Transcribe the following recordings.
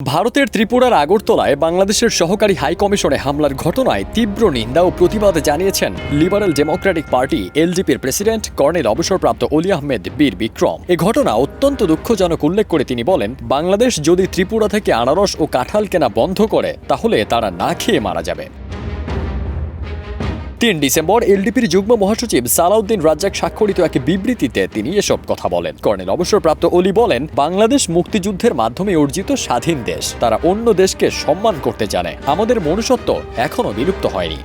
ভারতের ত্রিপুরার আগরতলায় বাংলাদেশের সহকারী হাই কমিশনে হামলার ঘটনায় তীব্র নিন্দা ও প্রতিবাদ জানিয়েছেন লিবারেল ডেমোক্রেটিক পার্টি এলজিপির প্রেসিডেন্ট কর্নেল অবসরপ্রাপ্ত অলি আহমেদ বীর বিক্রম। এ ঘটনা অত্যন্ত দুঃখজনক উল্লেখ করে তিনি বলেন, বাংলাদেশ যদি ত্রিপুরা থেকে আনারস ও কাঁঠাল কেনা বন্ধ করে তাহলে তারা না খেয়ে মারা যাবে। ৩ ডিসেম্বর এলডিপির যুগ্ম মহাসচিব সালাউদ্দিন রাজ্জাক স্বাক্ষরিত এক বিবৃতিতে তিনি এসব কথা বলেন। কর্নেল অবসরপ্রাপ্ত অলি বলেন, বাংলাদেশ মুক্তিযুদ্ধের মাধ্যমে অর্জিত স্বাধীন দেশ, তারা অন্য দেশকে সম্মান করতে জানে। আমাদের মনুষ্যত্ব এখনো বিলুপ্ত হয়নি।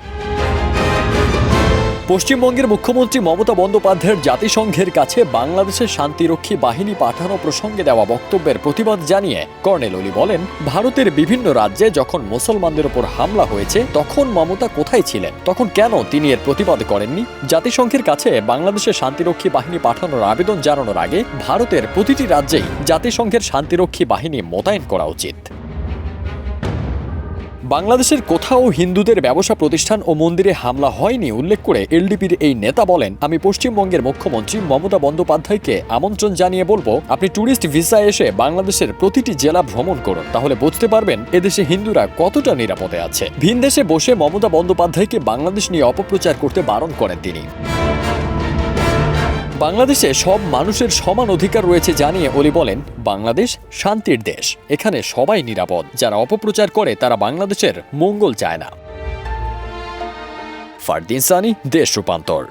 পশ্চিমবঙ্গের মুখ্যমন্ত্রী মমতা বন্দ্যোপাধ্যায়ের জাতিসংঘের কাছে বাংলাদেশের শান্তিরক্ষী বাহিনী পাঠানো প্রসঙ্গে দেওয়া বক্তব্যের প্রতিবাদ জানিয়ে কর্নেল অলি বলেন, ভারতের বিভিন্ন রাজ্যে যখন মুসলমানদের উপর হামলা হয়েছে তখন মমতা কোথায় ছিলেন? তখন কেন তিনি এর প্রতিবাদ করেননি? জাতিসংঘের কাছে বাংলাদেশের শান্তিরক্ষী বাহিনী পাঠানোর আবেদন জানানোর আগে ভারতের প্রতিটি রাজ্যেই জাতিসংঘের শান্তিরক্ষী বাহিনী মোতায়েন করা উচিত। বাংলাদেশের কোথাও হিন্দুদের ব্যবসা প্রতিষ্ঠান ও মন্দিরে হামলা হয়নি উল্লেখ করে এলডিপির এই নেতা বলেন, আমি পশ্চিমবঙ্গের মুখ্যমন্ত্রী মমতা বন্দ্যোপাধ্যায়কে আমন্ত্রণ জানিয়ে বলবো, আপনি ট্যুরিস্ট ভিসায় এসে বাংলাদেশের প্রতিটি জেলা ভ্রমণ করুন, তাহলে বুঝতে পারবেন এদেশে হিন্দুরা কতটা নিরাপদে আছে। ভিন দেশে বসে মমতা বন্দ্যোপাধ্যায়কে বাংলাদেশ নিয়ে অপপ্রচার করতে বারণ করেন তিনি। বাংলাদেশে সব মানুষের সমান অধিকার রয়েছে জানিয়ে অলি বলেন, বাংলাদেশ শান্তির দেশ, এখানে সবাই নিরাপদ। যারা অপপ্রচার করে তারা বাংলাদেশের মঙ্গল চায় না। ফারদিন সানি, দেশ রূপান্তর।